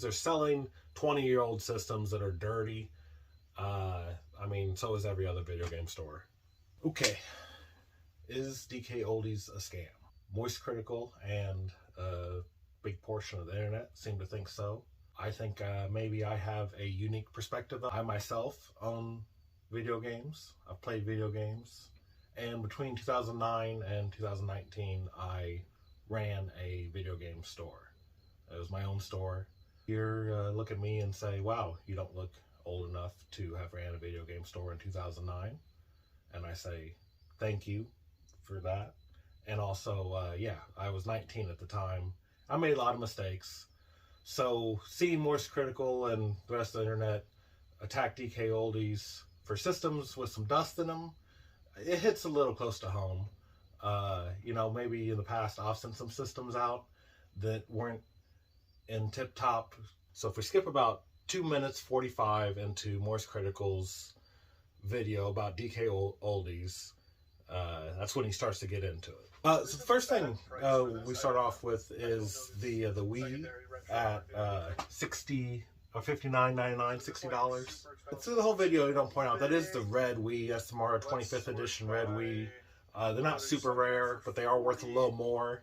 they're selling 20-year-old systems that are dirty. I mean, so is every other video game store. Okay, is DKOldies a scam? Moist Critical and a big portion of the internet seem to think so. I think maybe I have a unique perspective. I myself own video games. I've played video games. And between 2009 and 2019, I ran a video game store. It was my own store. Here, look at me and say, wow, you don't look old enough to have ran a video game store in 2009. And I say, thank you for that. And also, yeah, I was 19 at the time. I made a lot of mistakes. So seeing Moist Critical and the rest of the internet attack DKOldies for systems with some dust in them, it hits a little close to home. You know, maybe in the past I've sent some systems out that weren't in tip-top. So if we skip about 2 minutes 45 into Moist Critical's video about DKOldies, that's when he starts to get into it. So the first thing we start off with is the Wii at $60 or $59.99, $60. Through the whole video, you don't point out that is the red Wii. That's the Mario 25th edition red Wii. They're not super rare, but they are worth a little more.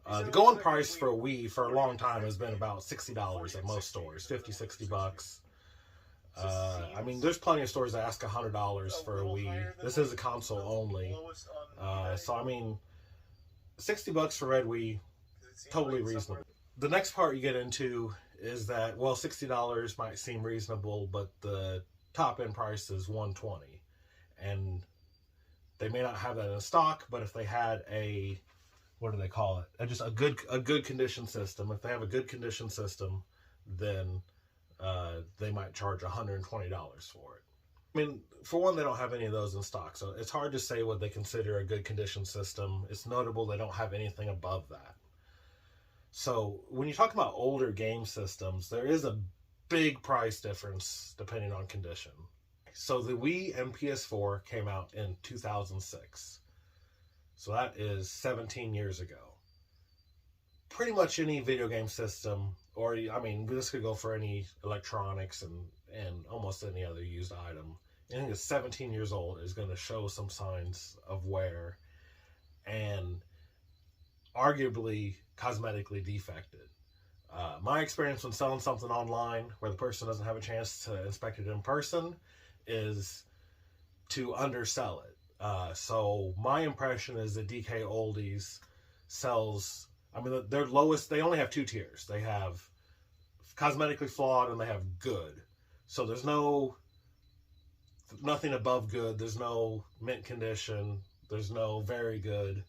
The going price for a Wii for a long time has been about $60 at most stores, 50, 60 bucks. I mean, there's plenty of stores that ask $100 for a Wii. This is a console only. So, I mean, 60 bucks for red Wii, totally reasonable. The next part you get into is that, well, $60 might seem reasonable, but the top end price is $120. And they may not have that in stock, but if they had a, what do they call it? Just a good condition system. If they have a good condition system, then they might charge $120 for it. I mean, for one, they don't have any of those in stock, so it's hard to say what they consider a good condition system. It's notable they don't have anything above that. So when you talk about older game systems, there is a big price difference depending on condition. So the Wii and PS4 came out in 2006. So that is 17 years ago. Pretty much any video game system, or I mean, this could go for any electronics and almost any other used item. Anything that's 17 years old is going to show some signs of wear and arguably cosmetically defected. My experience when selling something online where the person doesn't have a chance to inspect it in person is to undersell it. So my impression is that DKOldies sells, I mean, their lowest, they only have two tiers. They have cosmetically flawed and they have good. So there's nothing above good. There's no mint condition. There's no very good.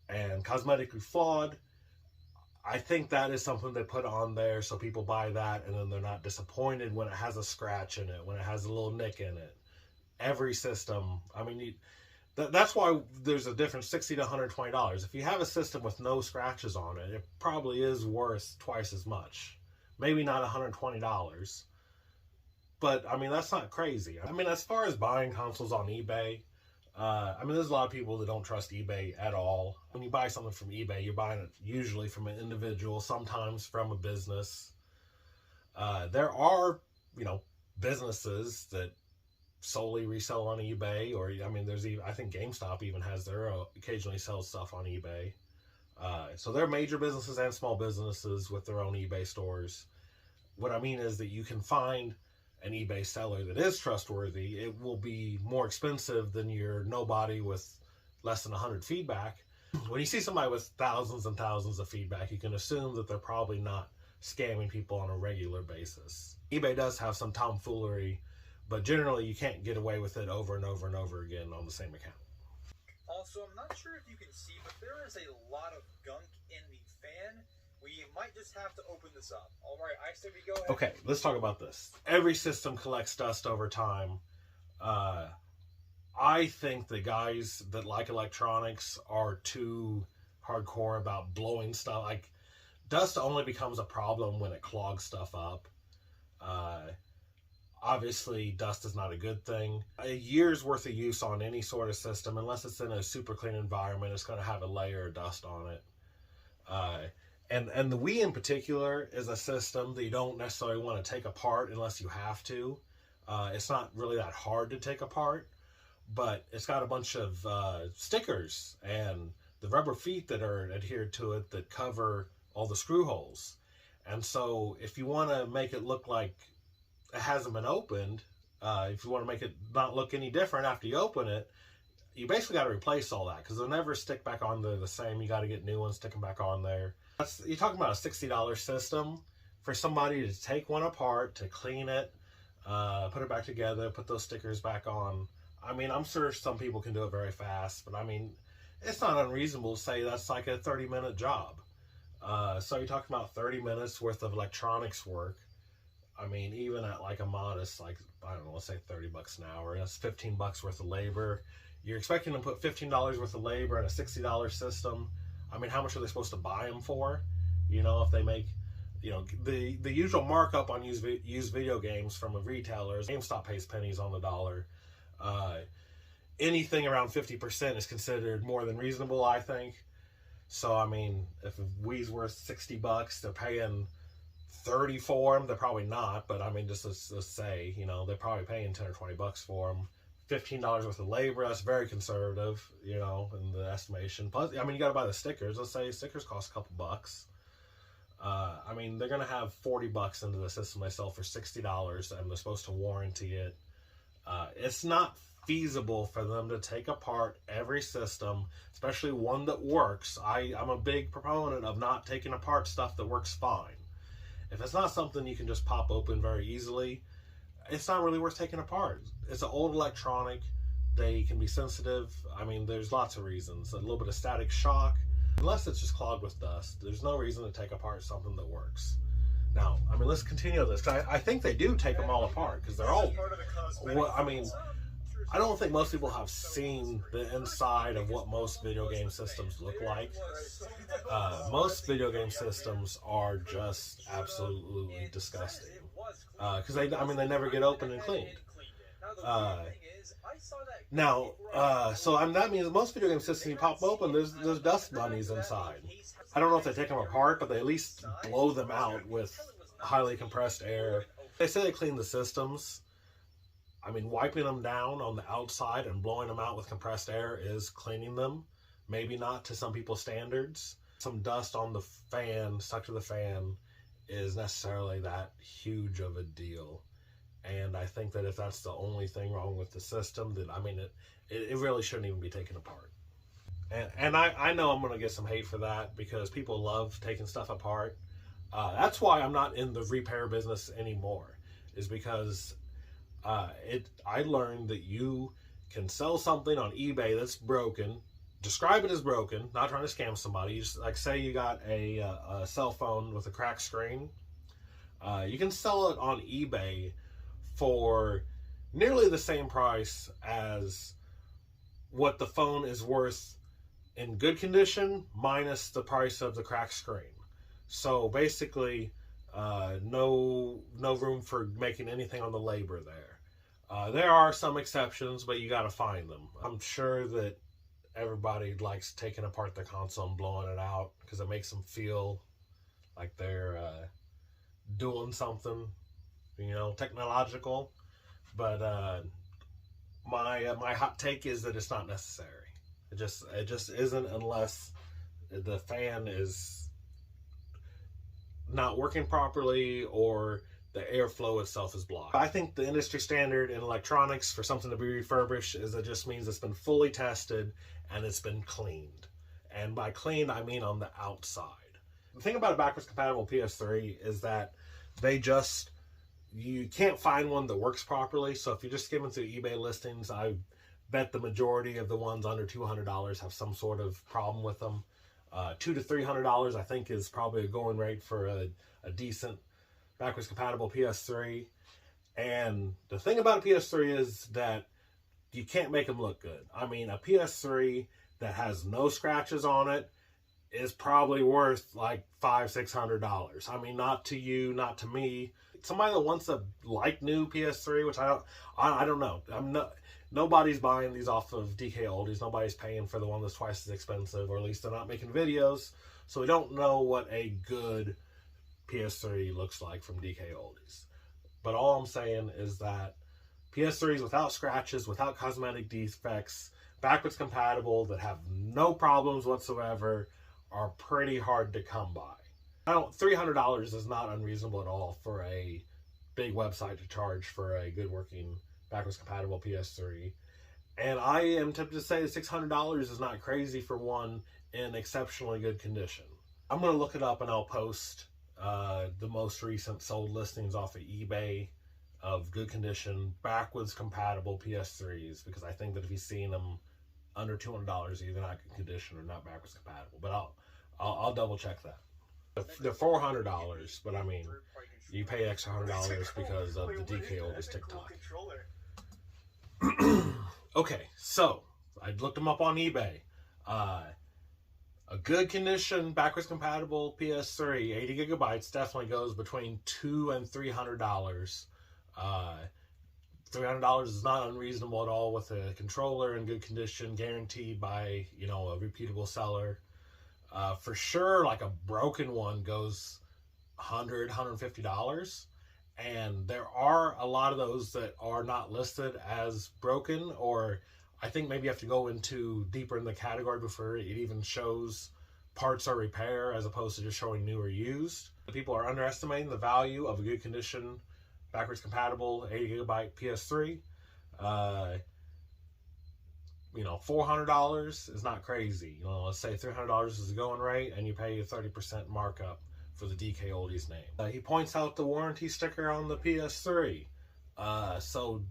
And cosmetically flawed, I think that is something they put on there so people buy that and then they're not disappointed when it has a scratch in it, when it has a little nick in it. Every system, I mean, that's why there's a difference, $60 to $120. If you have a system with no scratches on it, it probably is worth twice as much. Maybe not $120, but I mean, that's not crazy. I mean, as far as buying consoles on eBay, I mean, there's a lot of people that don't trust eBay at all. When you buy something from eBay, you're buying it usually from an individual, sometimes from a business. There are, you know, businesses that solely resell on eBay, or I mean, there's even, I think GameStop even has their occasionally sells stuff on eBay. So there are major businesses and small businesses with their own eBay stores. What I mean is that you can find an eBay seller that is trustworthy. It will be more expensive than your nobody with less than 100 feedback. When you see somebody with thousands and thousands of feedback, you can assume that they're probably not scamming people on a regular basis. eBay does have some tomfoolery, but generally you can't get away with it over and over and over again on the same account. Also, I'm not sure if you can see, but there is a lot of gunk in the fan. We might just have to open this up. All right, ICB, go ahead. Okay, let's talk about this. Every system collects dust over time. I think the guys that like electronics are too hardcore about blowing stuff. Like, dust only becomes a problem when it clogs stuff up. Obviously, dust is not a good thing. A year's worth of use on any sort of system, unless it's in a super clean environment, it's going to have a layer of dust on it. And the Wii in particular is a system that you don't necessarily want to take apart unless you have to. It's not really that hard to take apart, but it's got a bunch of stickers and the rubber feet that are adhered to it that cover all the screw holes. And so if you want to make it look like it hasn't been opened, if you want to make it not look any different after you open it, you basically got to replace all that because they'll never stick back on there the same. You got to get new ones, stick them back on there. You're talking about a $60 system for somebody to take one apart, to clean it, put it back together, put those stickers back on. I mean, I'm sure some people can do it very fast, but I mean, it's not unreasonable to say that's like a 30-minute job. So you're talking about 30 minutes worth of electronics work. I mean, even at like a modest, like, I don't know, let's say $30 an hour, that's $15 worth of labor. You're expecting them to put $15 worth of labor in a $60 system. I mean, how much are they supposed to buy them for? You know, if they make, you know, the usual markup on used video games from a retailer, GameStop pays pennies on the dollar. Anything around 50% is considered more than reasonable, I think. So, I mean, if a Wii's worth $60, they're paying 30 for them. They're probably not, but I mean, just let's say, you know, they're probably paying 10 or 20 bucks for them. $15 worth of labor, that's very conservative, you know, in the estimation. Plus, I mean, you got to buy the stickers. Let's say stickers cost a couple bucks. I mean, they're going to have 40 bucks into the system they sell for $60, and they're supposed to warranty it. It's not feasible for them to take apart every system, especially one that works. I'm a big proponent of not taking apart stuff that works fine. If it's not something you can just pop open very easily, it's not really worth taking apart. It's an old electronic. They can be sensitive. I mean, there's lots of reasons. A little bit of static shock. Unless it's just clogged with dust, there's no reason to take apart something that works. Now, I mean, let's continue this, because I think they do take them all apart, because they're all, well, I mean, I don't think most people have seen the inside of what most video game systems look like. Most video game systems are just absolutely disgusting. Because they never get opened and cleaned. That means most video game systems you pop open, there's dust bunnies inside. I don't know if they take them apart, but they at least blow them out with highly compressed air. They say they clean the systems. I mean, wiping them down on the outside and blowing them out with compressed air is cleaning them. Maybe not to some people's standards. Some dust on the fan, stuck to the fan, is necessarily that huge of a deal. And I think that if that's the only thing wrong with the system, then I mean, it really shouldn't even be taken apart. And I know I'm going to get some hate for that, because people love taking stuff apart. That's why I'm not in the repair business anymore, is because I learned that you can sell something on eBay that's broken, describe it as broken, not trying to scam somebody. You just, like, say you got a cell phone with a cracked screen. You can sell it on eBay for nearly the same price as what the phone is worth in good condition, minus the price of the cracked screen. So basically, no room for making anything on the labor there. There are some exceptions, but you got to find them. I'm sure that everybody likes taking apart their console and blowing it out, because it makes them feel like they're doing something, you know, technological. But my hot take is that it's not necessary. It just isn't, unless the fan is not working properly or the airflow itself is blocked. I think the industry standard in electronics for something to be refurbished is it just means it's been fully tested and it's been cleaned. And by cleaned, I mean on the outside. The thing about a backwards compatible PS3 is that you can't find one that works properly. So if you're just skimming through eBay listings, I bet the majority of the ones under $200 have some sort of problem with them. $200 to $300, I think, is probably a going rate for a decent backwards compatible PS3. And the thing about a PS3 is that you can't make them look good. I mean, a PS3 that has no scratches on it is probably worth like $500-600. I mean, not to you, not to me. Somebody that wants a like new PS3, which I don't know. Nobody's buying these off of DKOldies. Nobody's paying for the one that's twice as expensive, or at least they're not making videos. So we don't know what a good PS3 looks like from DKOldies. But all I'm saying is that PS3s without scratches, without cosmetic defects, backwards compatible, that have no problems whatsoever, are pretty hard to come by. $300 is not unreasonable at all for a big website to charge for a good working backwards compatible PS3. And I am tempted to say that $600 is not crazy for one in exceptionally good condition. I'm going to look it up and I'll post the most recent sold listings off of eBay of good condition backwards compatible PS3s, because I think that if you've seen them under $200, either not good condition or not backwards compatible. But I'll double check that. They're $400, but I mean, you pay extra $100 because of the DKOldies TikTok. Okay, so I looked them up on eBay. A good condition backwards compatible PS3, 80 gigabytes, definitely goes between $200 and $300. $300 is not unreasonable at all with a controller in good condition, guaranteed by, you know, a reputable seller. For sure, like a broken one goes $100, $150. And there are a lot of those that are not listed as broken, or I think maybe you have to go into deeper in the category before it even shows parts or repair, as opposed to just showing new or used. People are underestimating the value of a good condition backwards compatible 80 gigabyte PS3. You know, $400 is not crazy. You know, let's say $300 is the going rate, and you pay a 30% markup for the DKOldies name. He points out the warranty sticker on the PS3. So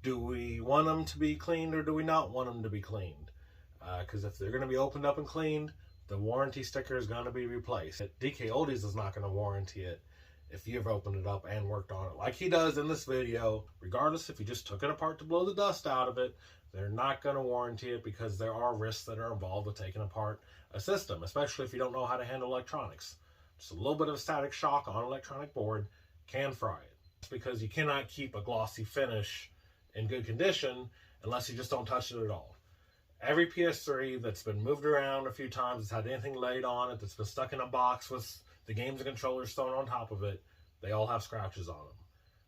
do we want them to be cleaned or do we not want them to be cleaned? Because if they're going to be opened up and cleaned, the warranty sticker is going to be replaced. DKOldies is not going to warranty it if you've opened it up and worked on it like he does in this video. Regardless if you just took it apart to blow the dust out of it, they're not going to warranty it, because there are risks that are involved with taking apart a system, especially if you don't know how to handle electronics. Just a little bit of static shock on an electronic board can fry it. It's because you cannot keep a glossy finish in good condition unless you just don't touch it at all. Every PS3 that's been moved around a few times, that's had anything laid on it, that's been stuck in a box with the games and controllers thrown on top of it, they all have scratches on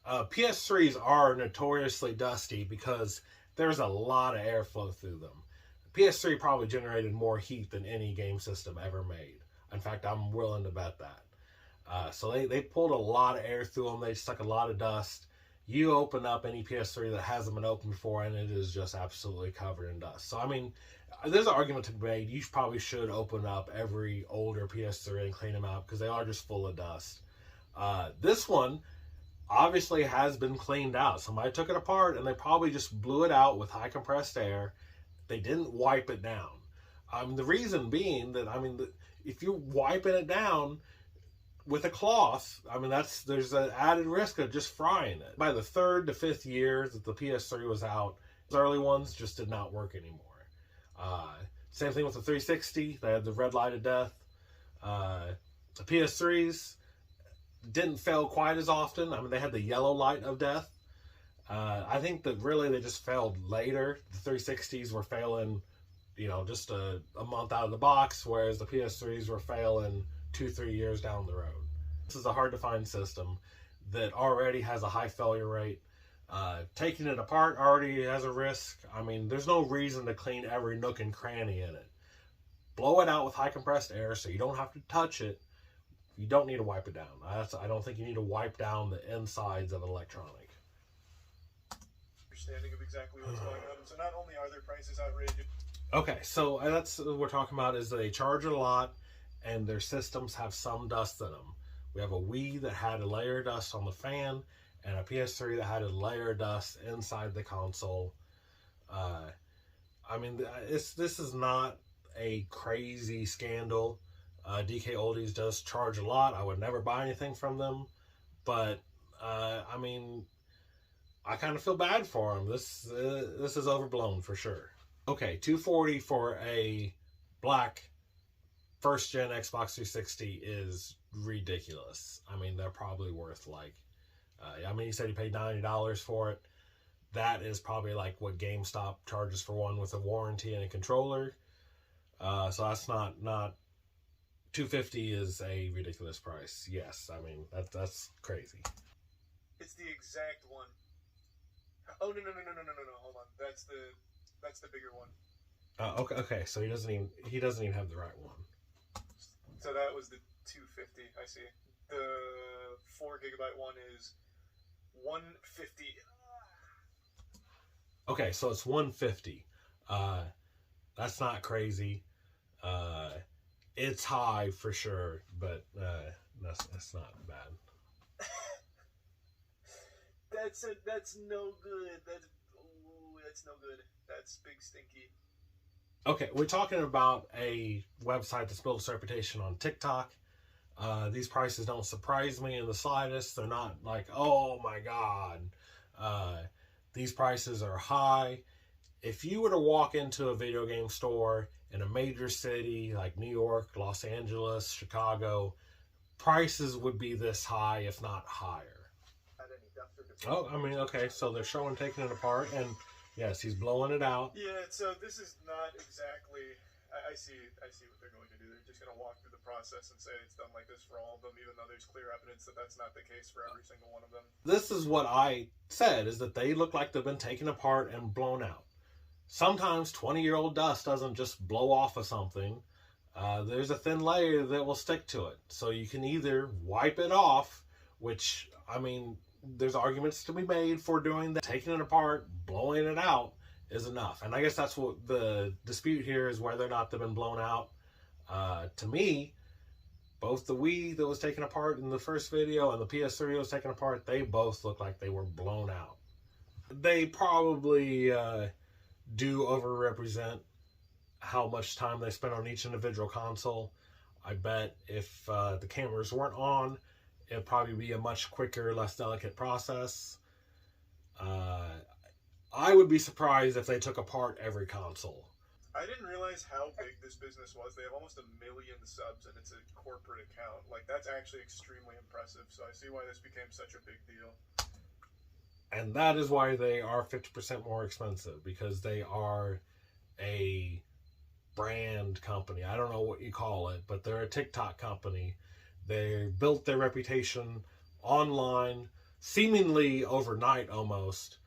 them. PS3s are notoriously dusty because there's a lot of airflow through them. PS3 probably generated more heat than any game system ever made. In fact, I'm willing to bet that. So they pulled a lot of air through them. They stuck a lot of dust. You open up any PS3 that hasn't been opened before, and it is just absolutely covered in dust. So, I mean, there's an argument to be made. You probably should open up every older PS3 and clean them out, because they are just full of dust. This one obviously has been cleaned out. Somebody took it apart, and they probably just blew it out with high compressed air. They didn't wipe it down. The reason being that, if you're wiping it down with a cloth, there's an added risk of just frying it. By the 3rd to 5th year that the PS3 was out, the early ones just did not work anymore. Same thing with the 360. They had the red light of death. The PS3s didn't fail quite as often. They had the yellow light of death. I think that really they just failed later. The 360s were failing, just a month out of the box, whereas the PS3s were failing 2-3 years down the road. This is a hard to find system that already has a high failure rate. Taking it apart already has a risk. There's no reason to clean every nook and cranny in it. Blow it out with high compressed air so you don't have to touch it. You don't need to wipe it down. I don't think you need to wipe down the insides of an electronic. Understanding of exactly what's going on. So not only are their prices outrageous. Okay, so that's what we're talking about, is they charge a lot and their systems have some dust in them. We have a Wii that had a layer of dust on the fan, and a PS3 that had a layer of dust inside the console. This is not a crazy scandal. DKOldies does charge a lot. I would never buy anything from them, but I kind of feel bad for them. This is overblown for sure. Okay, $240 for a black first-gen Xbox 360 is ridiculous. They're probably worth you said you paid $90 for it. That is probably like what GameStop charges for one with a warranty and a controller. So that's not $250 is a ridiculous price. Yes, I mean that's crazy. It's the exact one. Oh no. Hold on. That's the bigger one. Okay. So he doesn't even have the right one. So that was the 250. I see. The 4 GB one is 150. Okay, so it's 150. That's not crazy. It's high for sure, but that's not bad. That's no good. That's no good. That's big stinky. Okay, we're talking about a website that's built its reputation on TikTok. These prices don't surprise me in the slightest. They're not like, oh my god. These prices are high. If you were to walk into a video game store in a major city like New York, Los Angeles, Chicago, prices would be this high, if not higher. Oh, I mean, okay, so they're showing taking it apart, and yes, he's blowing it out. Yeah, so this is not exactly... I see what they're going to do. They're just going to walk through the process and say it's done like this for all of them, even though there's clear evidence that that's not the case for every single one of them. This is what I said, is that they look like they've been taken apart and blown out. Sometimes 20-year-old dust doesn't just blow off of something. There's a thin layer that will stick to it. So you can either wipe it off, which, I mean, there's arguments to be made for doing that. Taking it apart, blowing it out is enough. And I guess that's what the dispute here is, whether or not they've been blown out. To me, both the Wii that was taken apart in the first video and the PS3 that was taken apart, they both look like they were blown out. They probably do overrepresent how much time they spent on each individual console. I bet if the cameras weren't on, it'd probably be a much quicker, less delicate process. I would be surprised if they took apart every console. I didn't realize how big this business was. They have almost 1 million subs, and it's a corporate account. Like, that's actually extremely impressive, so I see why this became such a big deal. And that is why they are 50% more expensive, because they are a brand company. I don't know what you call it, but they're a TikTok company. They built their reputation online, seemingly overnight almost,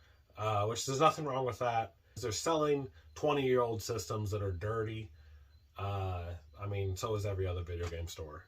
which there's nothing wrong with that. They're selling 20-year-old systems that are dirty. I mean, so is every other video game store.